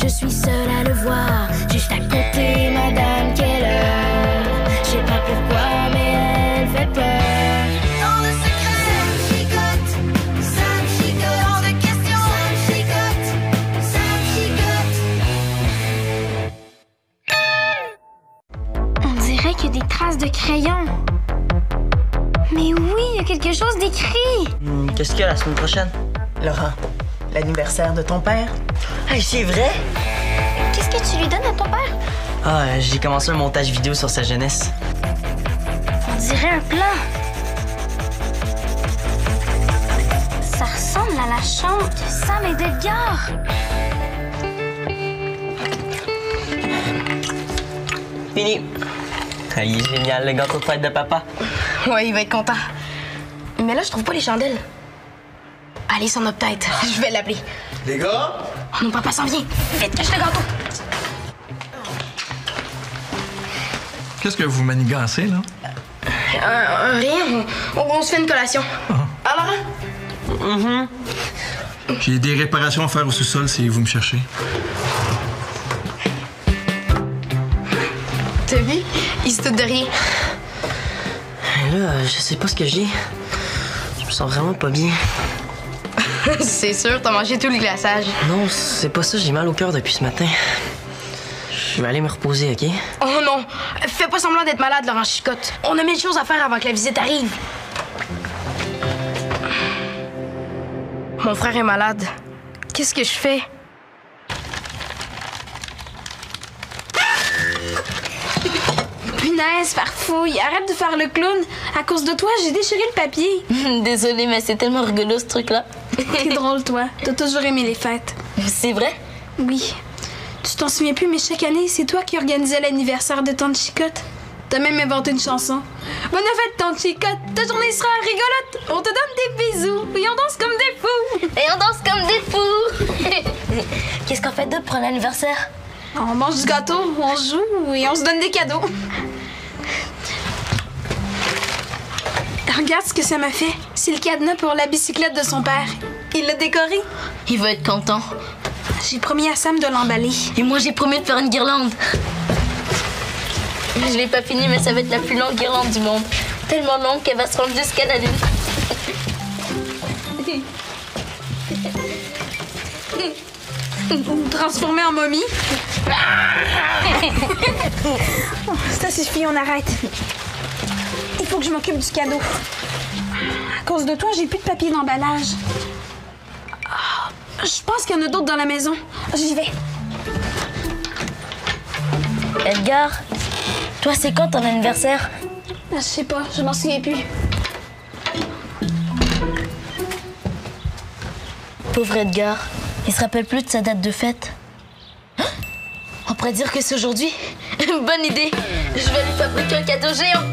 je suis seule à le voir. Juste à côté, Madame Keller. Je sais pas pourquoi, mais elle fait peur. Dans le secret, ça me chicote, hors de question, ça me chicote. On dirait qu'il y a des traces de crayon. Mais oui, il y a quelque chose d'écrit. Qu'est-ce qu'il y a la semaine prochaine? Laurent, l'anniversaire de ton père. Hey, c'est vrai? Qu'est-ce que tu lui donnes à ton père? Ah, j'ai commencé un montage vidéo sur sa jeunesse. On dirait un plan. Ça ressemble à la chambre de Sam et d'Edgar. Fini. Ah, il est génial, le gâteau de fête de papa. Ouais, il va être content. Mais là, je trouve pas les chandelles. Allez, s'en a peut-être. Je vais l'appeler. Les gars? Oh, mon papa s'en vient. Vite, cache le gâteau. Qu'est-ce que vous manigancez, là? Rien. On se fait une collation. Alors, J'ai des réparations à faire au sous-sol si vous me cherchez. t'as vu? Il se doute de rien. Là, je sais pas ce que j'ai. Je me sens vraiment pas bien. C'est sûr, t'as mangé tout le glaçage. Non, c'est pas ça, j'ai mal au cœur depuis ce matin. Je vais aller me reposer, OK? Oh non! Fais pas semblant d'être malade, Laurent Chicotte. On a mille choses à faire avant que la visite arrive. Mon frère est malade. Qu'est-ce que je fais? Punaise, farfouille, arrête de faire le clown. À cause de toi, j'ai déchiré le papier. Désolée, mais c'est tellement rigolo ce truc-là. T'es drôle, toi. T'as toujours aimé les fêtes. C'est vrai? Oui. Tu t'en souviens plus, mais chaque année, c'est toi qui organisais l'anniversaire de Tante Chicotte. T'as même inventé une chanson. Bonne fête, Tante Chicotte. Ta journée sera rigolote. On te donne des bisous. Et on danse comme des fous. Et on danse comme des fous! Qu'est-ce qu'on fait d'autre pour l'anniversaire? On mange du gâteau, on joue et on se donne des cadeaux. Regarde ce que ça m'a fait. C'est le cadenas pour la bicyclette de son père. Il l'a décoré. Il va être content. J'ai promis à Sam de l'emballer. Et moi, j'ai promis de faire une guirlande. Je l'ai pas fini, mais ça va être la plus longue guirlande du monde. Tellement longue qu'elle va se rendre jusqu'à la lune. Transformé en momie. Ça suffit, on arrête. Il faut que je m'occupe du cadeau. À cause de toi, j'ai plus de papier d'emballage. Je pense qu'il y en a d'autres dans la maison. J'y vais. Edgar, toi, c'est quand ton anniversaire? Je sais pas, je m'en souviens plus. Pauvre Edgar, il se rappelle plus de sa date de fête. On pourrait dire que c'est aujourd'hui. Bonne idée. Je vais lui fabriquer un cadeau géant.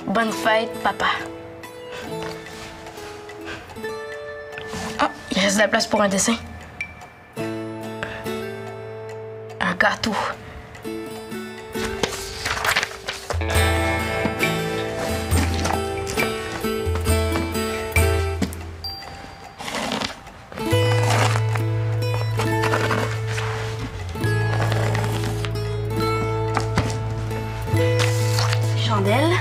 Bonne fête, papa. Oh, il reste de la place pour un dessin. Un gâteau. Chandelle.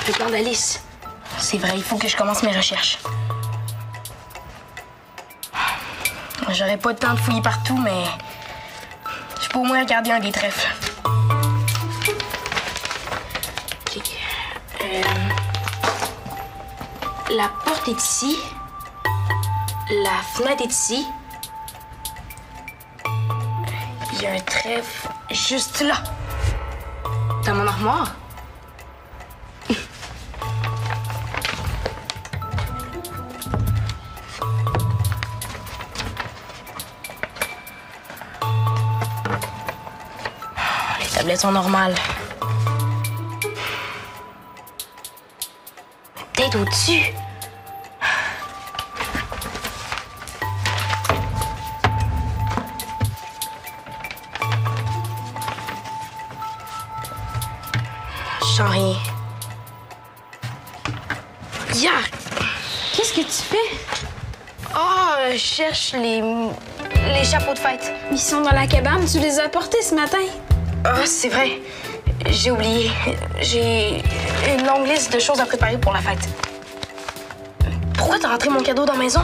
Le plan d'Alice. C'est vrai, il faut que je commence mes recherches. J'aurais pas le temps de fouiller partout, mais je peux au moins regarder un des trèfles. Ok. La porte est ici. La fenêtre est ici. Il y a un trèfle juste là. Dans mon armoire. Les tablettes sont normales. Peut-être au-dessus. sens rien. Yeah! Qu'est-ce que tu fais? Ah, je cherche les chapeaux de fête. Ils sont dans la cabane, tu les as apportés ce matin. Ah, c'est vrai. J'ai oublié. J'ai une longue liste de choses à préparer pour la fête. Pourquoi t'as rentré mon cadeau dans la maison?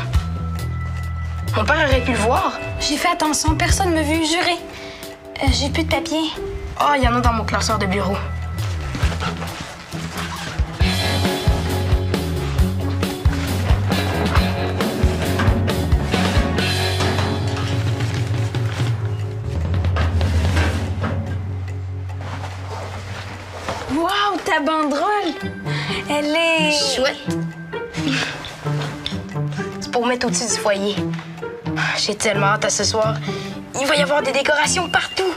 Mon père aurait pu le voir. J'ai fait attention, personne ne m'a vu jurer. J'ai plus de papier. Ah, il y en a dans mon classeur de bureau. Wow, ta banderole! Elle est... Chouette. C'est pour mettre au-dessus du foyer. J'ai tellement hâte à ce soir. Il va y avoir des décorations partout.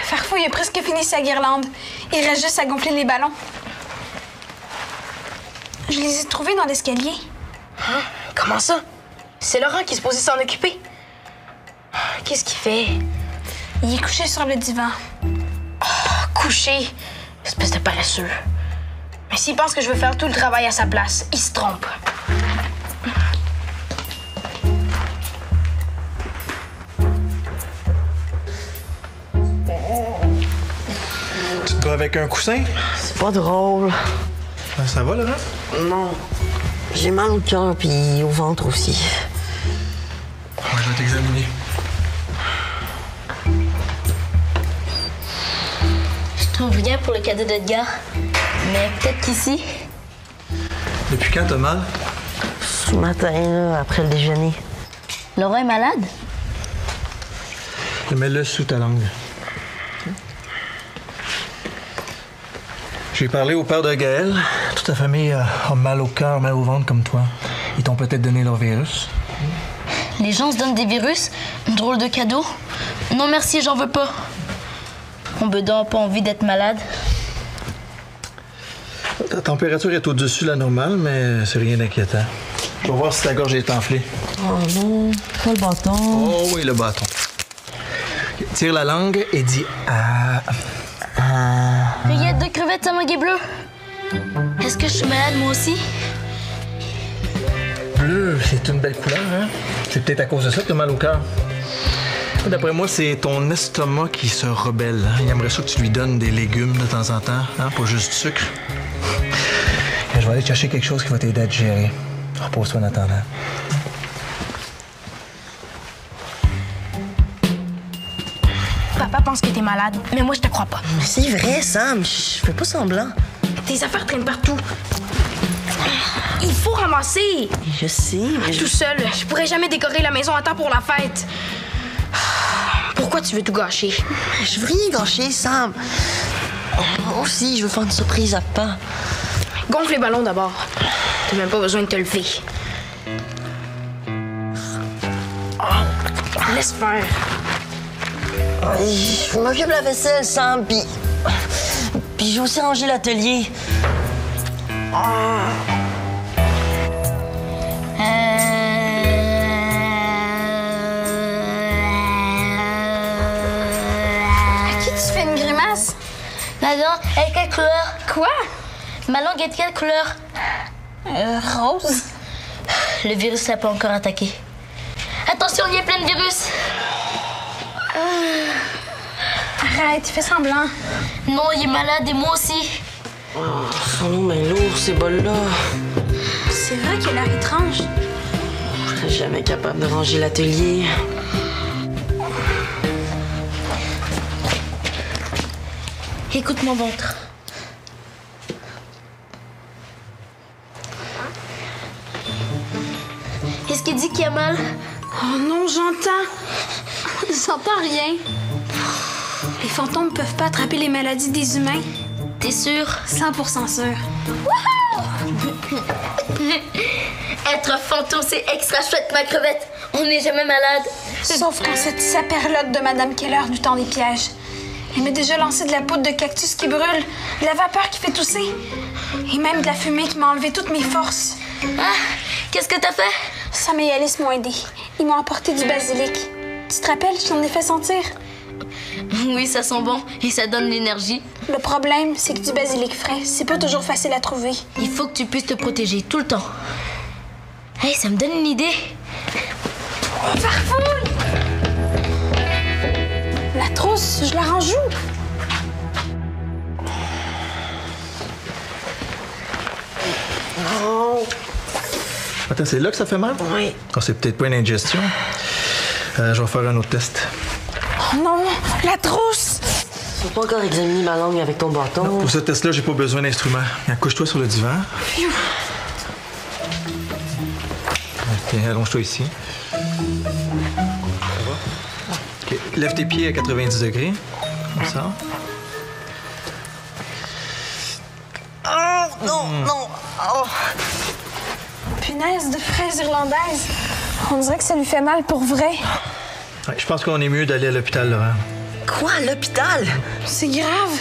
Farfouille a presque fini sa guirlande. Il reste juste à gonfler les ballons. Je les ai trouvés dans l'escalier. Hein? Comment ça? C'est Laurent qui est supposé s'en occuper. Qu'est-ce qu'il fait? Il est couché sur le divan. Couché. Espèce de paresseux. Mais s'il pense que je veux faire tout le travail à sa place, il se trompe. Tu te bats avec un coussin? C'est pas drôle. Ça va, Laurent? Non. J'ai mal au cœur puis au ventre aussi. Ouais, je vais t'examiner. Je trouve rien pour le cadeau d'Edgar. Mais peut-être qu'ici... Depuis quand t'as mal? Ce matin, là, après le déjeuner. Laurent est malade? Mets-le sous ta langue. J'ai parlé au père de Gaël. Toute ta famille a mal au cœur, mal au ventre comme toi. Ils t'ont peut-être donné leur virus. Les gens se donnent des virus? Drôle de cadeau. Non merci, j'en veux pas. On bedon n'a pas envie d'être malade. Ta température est au-dessus de la normale, mais c'est rien d'inquiétant. Je vais voir si ta gorge est enflée. Oh non, pas le bâton. Oh oui, le bâton. Tire la langue et dis ah. Rillettes de crevettes à manguer bleu. Est-ce que je suis malade moi aussi? Bleu, c'est une belle couleur, hein? C'est peut-être à cause de ça que t'as mal au cœur. D'après moi, c'est ton estomac qui se rebelle. Il aimerait ça que tu lui donnes des légumes de temps en temps, hein? Pas juste du sucre. Je vais aller te chercher quelque chose qui va t'aider à digérer. Repose-toi en attendant. Papa pense que t'es malade, mais moi je te crois pas. Mais c'est vrai, Sam. Je fais pas semblant. Tes affaires traînent partout. Il faut ramasser. Je sais, mais Tout seul, je pourrais jamais décorer la maison à temps pour la fête. Pourquoi tu veux tout gâcher? je veux rien gâcher, Sam. Moi aussi, je veux faire une surprise à papa. Gonfle les ballons d'abord. T'as même pas besoin de te lever. Oh, laisse faire. Je m'occupe de la vaisselle, Sam, puis j'ai aussi rangé l'atelier. À qui tu fais une grimace? Ma langue est quelle couleur? Quoi? Ma langue est de quelle couleur? Rose. Le virus l'a pas encore attaqué. Attention, il y a plein de virus. Arrête, fais semblant. Non, il est malade et moi aussi. Oh, sont longs mais lourds, ces bols-là. C'est vrai qu'il a l'air étrange. Je serais jamais capable de ranger l'atelier. Écoute mon ventre. Est-ce qu'il dit qu'il a mal? Oh non, j'entends. J'entends rien. Les fantômes peuvent pas attraper les maladies des humains. T'es sûr? 100% sûr. Être fantôme, c'est extra chouette, ma crevette. On n'est jamais malade. Sauf quand cette saperlotte de Madame Keller du temps des pièges. Elle m'a déjà lancé de la poudre de cactus qui brûle, de la vapeur qui fait tousser, et même de la fumée qui m'a enlevé toutes mes forces. Ah, qu'est-ce que t'as fait? Sam et Alice m'ont aidé. Ils m'ont apporté du basilic. Tu te rappelles, je t'en ai fait sentir? Oui, ça sent bon et ça donne l'énergie. Le problème, c'est que du basilic frais, c'est pas toujours facile à trouver. Il faut que tu puisses te protéger tout le temps. Hey, ça me donne une idée. Farfouille! La trousse, je la range où? Attends, c'est là que ça fait mal? Oui. Oh, c'est peut-être pas une indigestion. Je vais faire un autre test. Oh non, la trousse! Faut pas encore examiner ma langue avec ton bâton. Non, pour ce test-là, j'ai pas besoin d'instrument. Couche-toi sur le divan. OK, allonge-toi ici. Ça va? OK, lève tes pieds à 90 degrés. Comme ça. Oh, non, non. Oh. Punaise de fraises irlandaises. On dirait que ça lui fait mal pour vrai. Ouais, je pense qu'on est mieux d'aller à l'hôpital, Laurent. Quoi, à l'hôpital? C'est grave.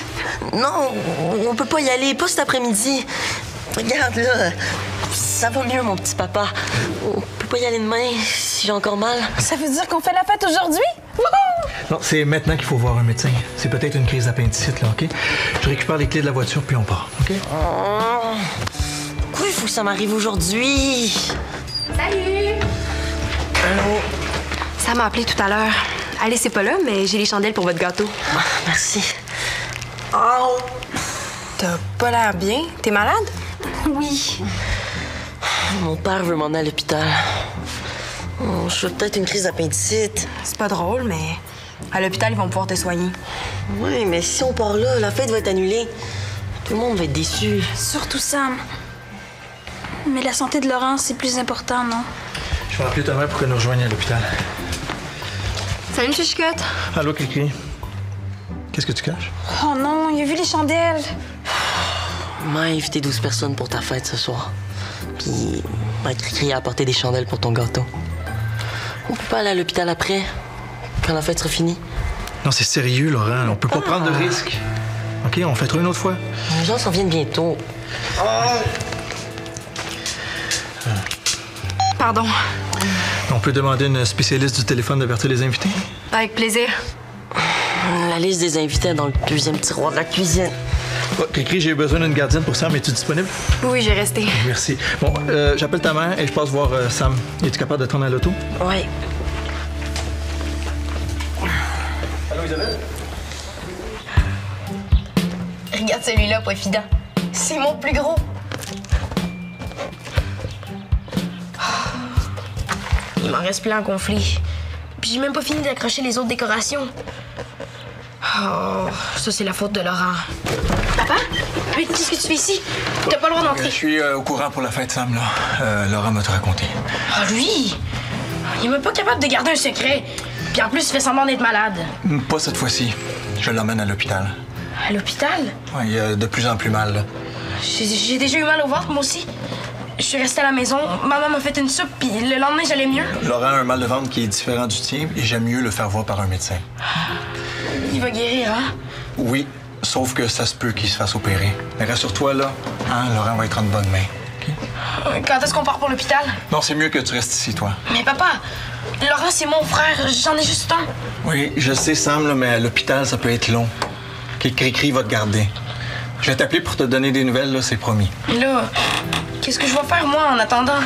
Non, on peut pas y aller, pas cet après-midi. Regarde, là, ça va mieux, mon petit papa. On peut pas y aller demain si j'ai encore mal. Ça veut dire qu'on fait la fête aujourd'hui? Wouhou! Non, c'est maintenant qu'il faut voir un médecin. C'est peut-être une crise d'appendicite, là, OK? Je récupère les clés de la voiture, puis on part, OK? Oh. Pourquoi il faut que ça m'arrive aujourd'hui? Salut! Allô? Ça m'a appelé tout à l'heure. Allez, c'est pas là, mais j'ai les chandelles pour votre gâteau. Ah, merci. Oh! T'as pas l'air bien? T'es malade? Oui. Mon père veut m'emmener à l'hôpital. Oh, je fais peut-être une crise d'appendicite. C'est pas drôle, mais à l'hôpital, ils vont pouvoir te soigner. Oui, mais si on part là, la fête va être annulée. Tout le monde va être déçu. Surtout Sam. Mais la santé de Laurent, c'est plus important, non? Je vais appeler ta mère pour qu'elle nous rejoigne à l'hôpital. Salut, M. Chicotte. Allô, Cricri? Qu'est-ce que tu caches? Oh non, il a vu les chandelles. On m'a invité 12 personnes pour ta fête ce soir. Puis, Cricri a apporté des chandelles pour ton gâteau. On peut pas aller à l'hôpital après, quand la fête sera finie? Non, c'est sérieux, Laurent. On peut pas prendre de risques. OK, on fêtera une autre fois. Les gens s'en viennent bientôt. Pardon. On peut demander à une spécialiste du téléphone d'avertir les invités? Avec plaisir. La liste des invités est dans le deuxième tiroir de la cuisine. Oh, Cricri, j'ai besoin d'une gardienne pour Sam. Es-tu disponible? Oui, j'ai resté. Merci. Bon, j'appelle ta mère et je passe voir Sam. Es-tu capable de te rendre à l'auto? Oui. Allô, Isabelle? Regarde celui-là, pas évident. C'est mon plus gros. Il m'en reste plein en conflit. Puis j'ai même pas fini d'accrocher les autres décorations. Oh, ça c'est la faute de Laurent. Papa? Mais qu'est-ce que tu fais ici? T'as pas le droit Je d'entrer. suis au courant pour la fête, Sam, là. Laurent m'a tout raconté. Ah, lui? Il est même pas capable de garder un secret. Puis en plus, il fait semblant d'être malade. Pas cette fois-ci. Je l'emmène à l'hôpital. À l'hôpital? Ouais, il a de plus en plus mal, là. J'ai déjà eu mal au ventre, moi aussi. Je suis restée à la maison. Maman m'a fait une soupe, puis le lendemain, j'allais mieux. Laurent a un mal de ventre qui est différent du tien et j'aime mieux le faire voir par un médecin. Il va guérir, hein? Oui, sauf que ça se peut qu'il se fasse opérer. Mais rassure-toi, là, hein, Laurent va être en de bonnes mains. OK? Quand est-ce qu'on part pour l'hôpital? Non, c'est mieux que tu restes ici, toi. Mais papa, Laurent, c'est mon frère. J'en ai juste un. Oui, je sais, Sam, là, mais à l'hôpital, ça peut être long. Cricri va te garder. Je vais t'appeler pour te donner des nouvelles, là, c'est promis. Là, qu'est-ce que je vais faire, moi, en attendant?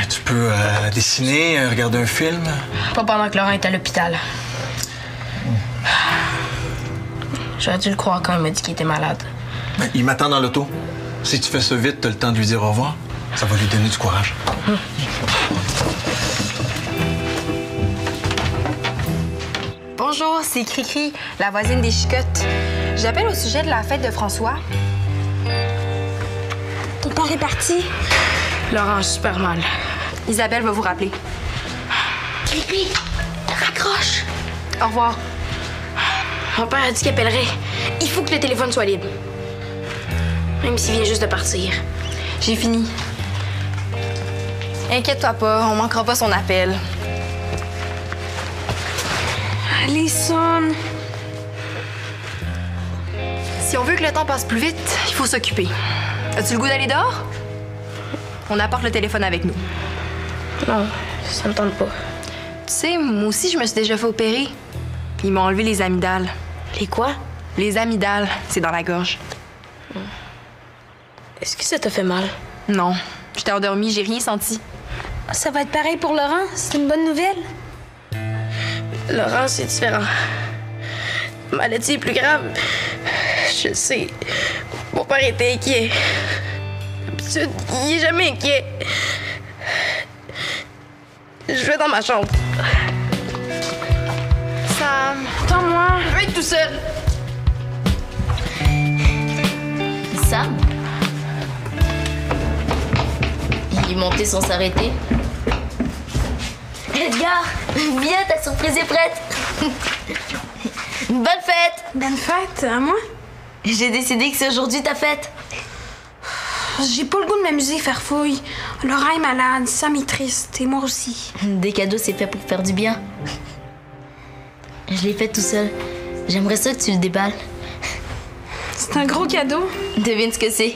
Tu peux dessiner, regarder un film. Pas pendant que Laurent est à l'hôpital. J'aurais dû le croire quand il m'a dit qu'il était malade. Ben, il m'attend dans l'auto. Si tu fais ça vite, t'as le temps de lui dire au revoir. Ça va lui donner du courage. Bonjour, c'est Cricri, la voisine des Chicottes. J'appelle au sujet de la fête de François. Ton père est parti. Laurent a super mal. Isabelle va vous rappeler. Cricri, raccroche. Au revoir. Mon père a dit qu'il appellerait. Il faut que le téléphone soit libre. Même s'il vient juste de partir. J'ai fini. Inquiète-toi pas, on manquera pas son appel. Allez, sonne. Si on veut que le temps passe plus vite, il faut s'occuper. As-tu le goût d'aller dehors? On apporte le téléphone avec nous. Non, ça me tente pas. Tu sais, moi aussi, je me suis déjà fait opérer. Ils m'ont enlevé les amygdales. Les quoi? Les amygdales, c'est dans la gorge. Est-ce que ça t'a fait mal? Non, j'étais endormie, j'ai rien senti. Ça va être pareil pour Laurent. C'est une bonne nouvelle. Laurent, c'est différent. La maladie est plus grave. Je le sais. Mon père était inquiet. D'habitude, il est jamais inquiet. Je vais dans ma chambre. Sam, Attends-moi. je veux être tout seul. Sam? Il est monté sans s'arrêter. Edgar, viens, ta surprise est prête. Bonne fête! Bonne fête, à moi? J'ai décidé que c'est aujourd'hui ta fête. J'ai pas le goût de m'amuser, faire fouille. Laurent est malade, Sam est triste, et moi aussi. Des cadeaux, c'est fait pour faire du bien. Je l'ai fait tout seul. J'aimerais ça que tu le déballes. C'est un gros cadeau. Devine ce que c'est.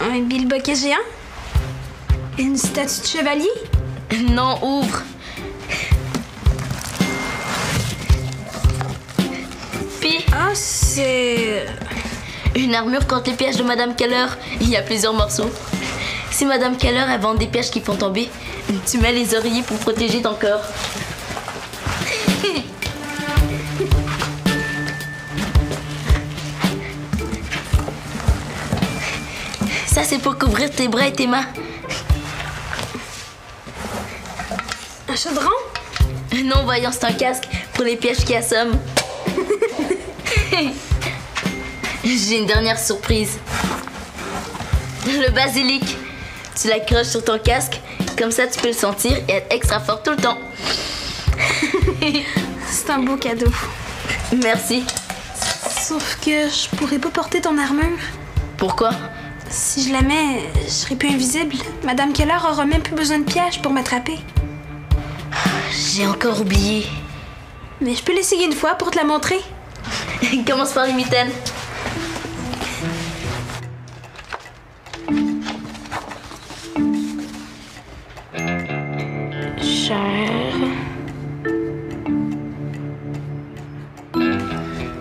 Un bilboquet géant? Une statue de chevalier? Non, ouvre. Puis, Ah, c'est... une armure contre les pièges de Madame Keller. Il y a plusieurs morceaux. Si Madame Keller elle vend des pièges qui font tomber, tu mets les oreillers pour protéger ton corps. Ça, c'est pour couvrir tes bras et tes mains. Un chaudron? Non, voyons, c'est un casque pour les pièges qui assomment. J'ai une dernière surprise. Le basilic. Tu l'accroches sur ton casque, comme ça tu peux le sentir et être extra fort tout le temps. C'est un beau cadeau. Merci. Sauf que je pourrais pas porter ton armure. Pourquoi? Si je la mets, je serai plus invisible. Madame Keller aura même plus besoin de pièges pour m'attraper. J'ai encore oublié. Mais je peux l'essayer une fois pour te la montrer. Commence par les mitaines. Cher...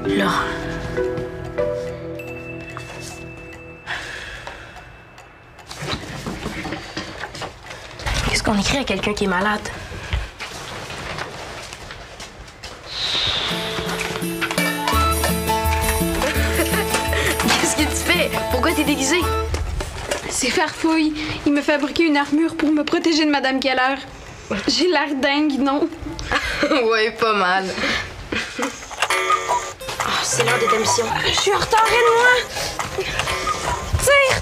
Laurent. Qu'est-ce qu'on écrit à quelqu'un qui est malade? Qu'est-ce que tu fais? Pourquoi t'es déguisé? C'est Farfouille. Il m'a fabriqué une armure pour me protéger de Madame Keller. J'ai l'air dingue, non? Ouais, pas mal. Ah, c'est l'heure de ta mission. Je suis en retard, aide-moi! Tire!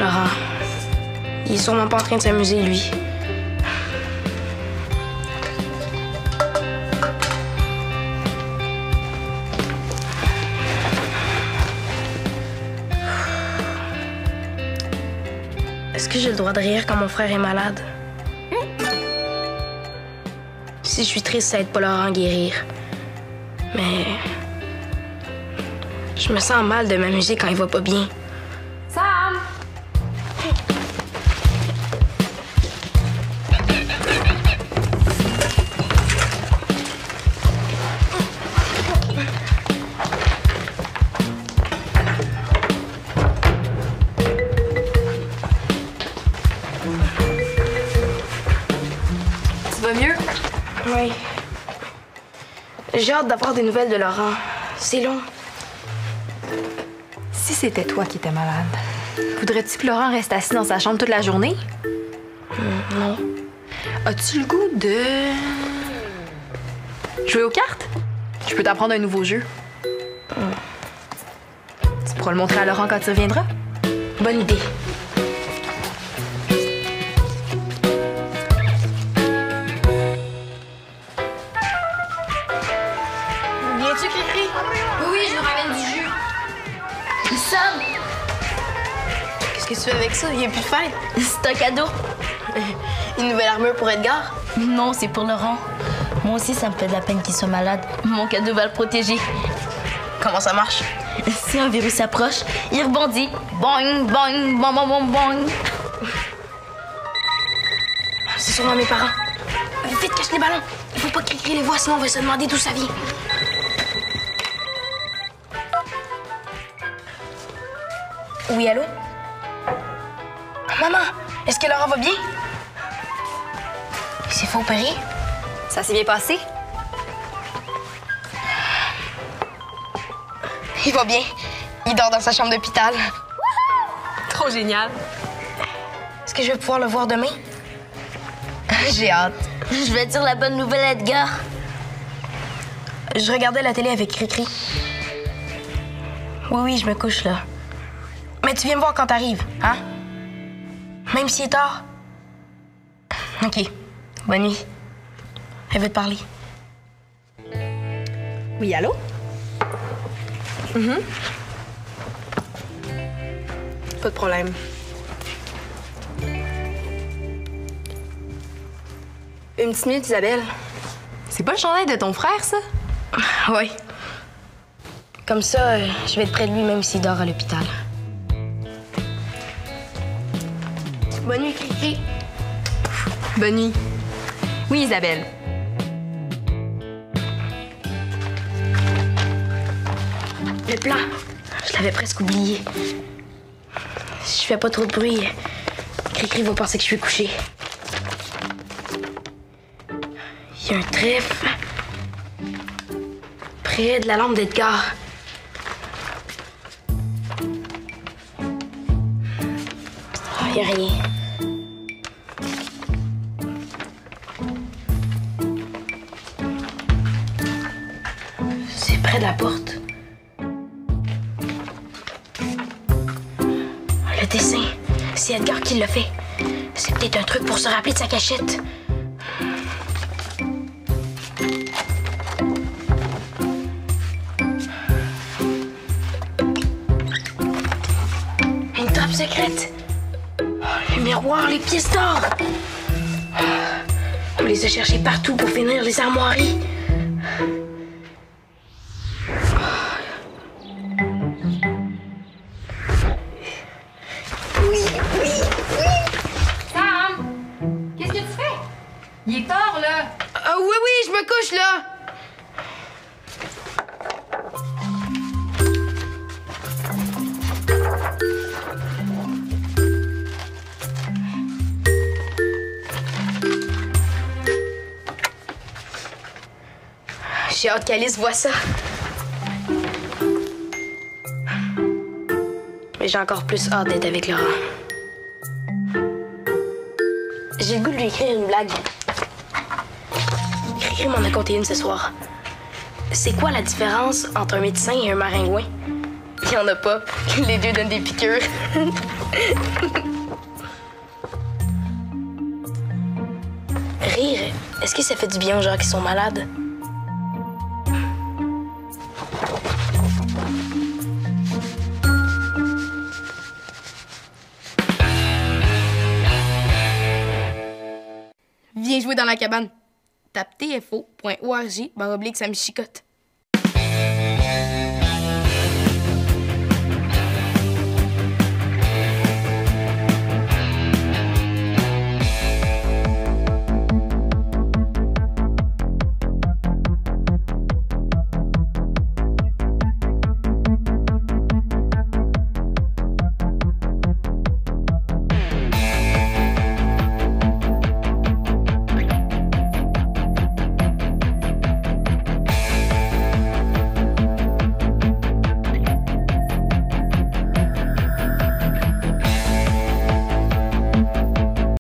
Laurent, il est sûrement pas en train de s'amuser, lui. Est-ce que j'ai le droit de rire quand mon frère est malade? Si je suis triste, ça aide pas Laurent à guérir. Mais... je me sens mal de m'amuser quand il va pas bien. Sam! Tu vas mieux? Oui. J'ai hâte d'avoir des nouvelles de Laurent. C'est long. Si c'était toi qui étais malade, voudrais-tu que Laurent reste assis dans sa chambre toute la journée? Non. As-tu le goût de... jouer aux cartes? Je peux t'apprendre un nouveau jeu. Tu pourras le montrer à Laurent quand tu reviendras. Bonne idée. Viens-tu, Cricri? Oui, je me ramène du jus. Sam! Qu'est-ce que tu fais avec ça? Il n'y a plus de fête. C'est un cadeau. Une nouvelle armure pour Edgar? Non, c'est pour Laurent. Moi aussi, ça me fait de la peine qu'il soit malade. Mon cadeau va le protéger. Comment ça marche? Si un virus s'approche, il rebondit. Boing, boing, boing, boing, boing, boing. C'est sûrement mes parents. Vite, cache les ballons. Il faut pas qu'ils les voient, sinon on va se demander d'où ça vient. Oui, allô? Maman, est-ce que Laurent va bien? Il s'est fait opérer? Ça s'est bien passé? Il va bien. Il dort dans sa chambre d'hôpital. Trop génial. Est-ce que je vais pouvoir le voir demain? J'ai hâte. Je vais dire la bonne nouvelle à Edgar. Je regardais la télé avec Cricri. Oui, je me couche là. Mais tu viens me voir quand t'arrives, hein? Même s'il est tard? OK. Bonne nuit. Elle veut te parler. Oui, allô? Pas de problème. Une petite minute, Isabelle. C'est pas le chandail de ton frère, ça? Oui. Comme ça, je vais être près de lui même s'il dort à l'hôpital. Bonne nuit, Cricri. Bonne nuit. Oui, Isabelle. Le plan, je l'avais presque oublié. Si je fais pas trop de bruit, Cricri va penser que je suis couchée. Il y a un trèfle près de la lampe d'Edgar. Il n'y a rien. C'est près de la porte. Le dessin, c'est Edgar qui l'a fait. C'est peut-être un truc pour se rappeler de sa cachette. Une trappe secrète. Le miroir, les pièces d'or. On les a cherchés partout pour finir les armoiries. Qu'est-ce que tu fais? Il est tard, là. Oui, je me couche, là. J'ai hâte qu'Alice voie ça. Mais j'ai encore plus hâte d'être avec Laurent. J'ai le goût de lui écrire une blague. Cricri m'en a conté une ce soir. C'est quoi la différence entre un médecin et un maringouin? Il y en a pas. Les deux donnent des piqûres. Rire, est-ce que ça fait du bien aux gens qui sont malades? Viens jouer dans la cabane. Tape tfo.org/Samy Chicotte.